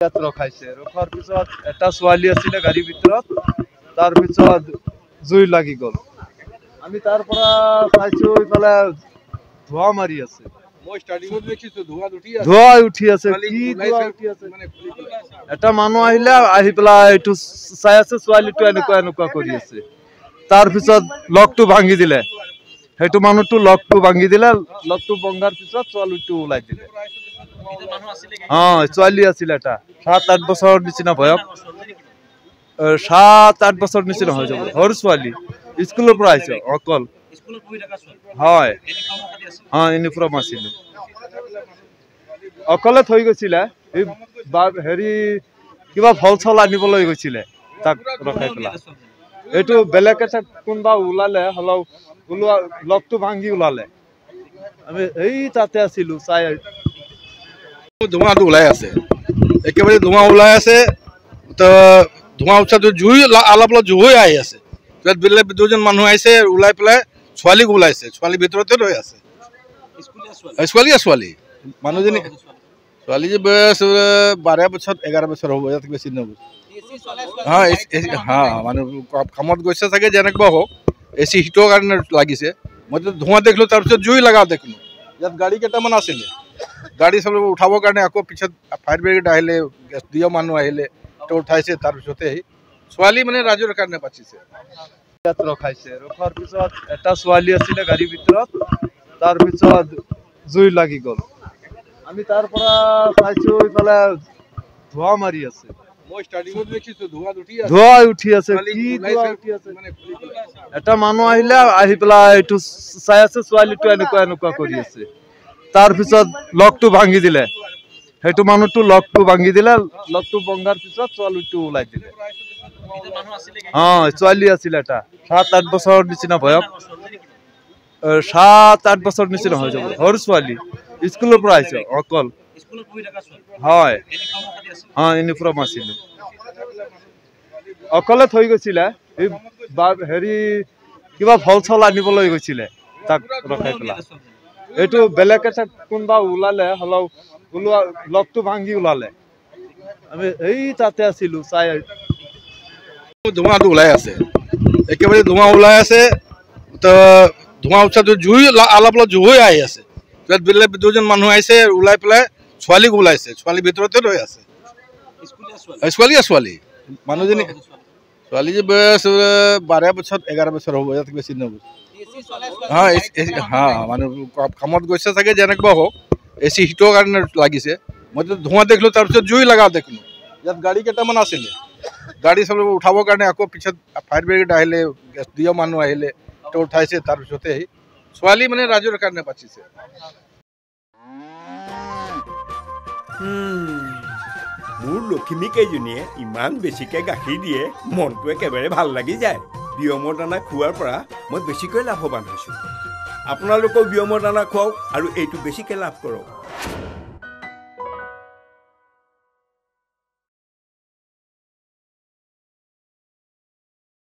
ইয়াত ৰখাইছে ৰখাৰ পিছত এটা ছোৱালী আছিলে গাড়ীৰ ভিতৰত তাৰ পিছত জুই লাগি গ'ল আমি তাৰ পৰা চাইছো ইফালে ধোঁৱা মাৰি আছে মই ষ্টাৰ্টিংত দেখিছো ধোঁৱা উঠি আছে কি ধোঁৱা উঠি আছে এটা মানুহ আহিলে আহি পেলাই এইটো চাই আছে ছোৱালীটো এনেকুৱা কৰি আছে তাৰ পিছত লকটো ভাঙি দিলে সেইটো মানুহটো লকটো ভাঙি দিলে লকটো ভঙাৰ পিছত ছোৱালীটো ওলাই দিলে ছোৱালী আছিল এটা 7-8 বছৰৰ নিচিনা বয়স 7-8 বছৰ নিচিনা হৈ যাব সৰু ছোৱালী স্কুলৰ পৰা আহিছে অকল হয় ইউনিফৰ্ম আছিলে অকলে থৈ গৈছিলে হেৰি কিবা ফল চল আনিবলৈ গৈছিলে তাক ৰখাই পেলাই এইটো বেলেগ এটা কোনোবা ওলালে হলেও ওলোৱা লকটো ভাঙি ওলালে আমি এই তাতে আছিলো চাই ধোঁৱাটো ওলাই আছে একেবাৰে ধোঁৱা ওলাই আছে তো ধোঁৱা উঠাটো জুই অলপ জুই আহি আছে তাত বেলেগ দুজন মানুহ আহিছে ওলাই পেলাই ছোৱালীক ওলাইছে ছোৱালী ভিতৰতে ৰৈ আছে ছোৱালী মানুহজনী ছোৱালী যে বয়স 12 বছৰ 11 বছৰ হ'ব ইয়াত বেছি নহ'ব মানুহ কামত গৈছে চাগে যেনেকুৱা হওক এচি হিটৰ কাৰণে লাগিছে মইতো ধোঁৱা দেখিলোঁ তাৰপিছত জুই লগা দেখিলোঁ ইয়াত গাড়ী কেইটামান আছিলে গাড়ী চব উঠাবৰ কাৰণে আকৌ পিছত ফায়াৰ ব্ৰিগেড আহিলে দুই মানুহ আহিলে উঠাইছে তাৰপিছতে ছোৱালী মানে ৰাজুৰ কাৰণে বাচিছে ইয়াত ৰখাইছে ৰখাৰ পিছত এটা ছোৱালী আছিলে গাড়ীৰ ভিতৰত তাৰ পিছত জুই লাগি গ'ল আমি তাৰ পৰা চাইছো ইফালে ধোঁৱা মাৰি আছে মই ষ্টাৰ্টিংত দেখিছো ধোঁৱা উঠি আছে কি ধোঁৱা উঠি আছে এটা মানুহ আহিলে আহি পেলাই এইটো চাই আছে ছোৱালীটো এনেকুৱা কৰি আছে তাৰ পিছত লকটো ভাঙি দিলে সেইটো মানুহটো লকটো ভাঙি দিলে লকটো ভঙাৰ পিছত ছোৱালীটো ওলাই দিলে ছোৱালী আছিলে এটা 7-8 বছৰৰ নিচিনা বয়স 7-8 বছৰ নিচিনা হৈ যাব সৰু ছোৱালী স্কুলৰ পৰা আহিছে অকল হয় ইউনিফৰ্ম আছিলে অকলে থৈ গৈছিলে হেৰি কিবা ফল চল আনিবলৈ গৈছিলে তাক ৰখাই পেলাই এইটো বেলেগ এটা কোনোবা ওলালে হলেও ওলোৱা লকটো ভাঙি ওলালে আমি এই তাতে আছিলো চাই ধোঁৱাটো ওলাই আছে একেবাৰে ধোঁৱা ওলাই আছে তো ধোঁৱা উঠাটো জুই অলপ জুই আহি আছে তাত বেলেগ দুজন মানুহ আহিছে ওলাই পেলাই ছোৱালীক ওলাইছে ছোৱালী ভিতৰতে ৰৈ আছে ছোৱালী মানুহজনী ছোৱালী যে বয়স 12 বছৰ 11 বছৰ হ'ব ইয়াত বেছি নহ'ব মানুহ কামত গৈছে চাগে যেনেকুৱা হওক এচি হিটৰ কাৰণে লাগিছে মইতো ধোঁৱা দেখিলোঁ তাৰপিছত জুই লগা দেখিলোঁ ইয়াত গাড়ী কেইটামান আছিলে গাড়ী চব উঠাবৰ কাৰণে আকৌ পিছত ফায়াৰ ব্ৰিগেড আহিলে দুই মানুহ আহিলে উঠাইছে তাৰপিছতে ছোৱালী মানে ৰাজুৰ কাৰণে বাচিছে মোৰ লখিমী কেইজনীয়ে ইমান বেছিকৈ গাখীৰ দিয়ে মনটো একেবাৰে ভাল লাগি যায় বিয়মৰ দানা খোৱাৰ পৰা মই বেছিকৈ লাভৱান হৈছোঁ আপোনালোকেও বিয়মৰ দানা খুৱাওক আৰু এইটো বেছিকৈ লাভ কৰক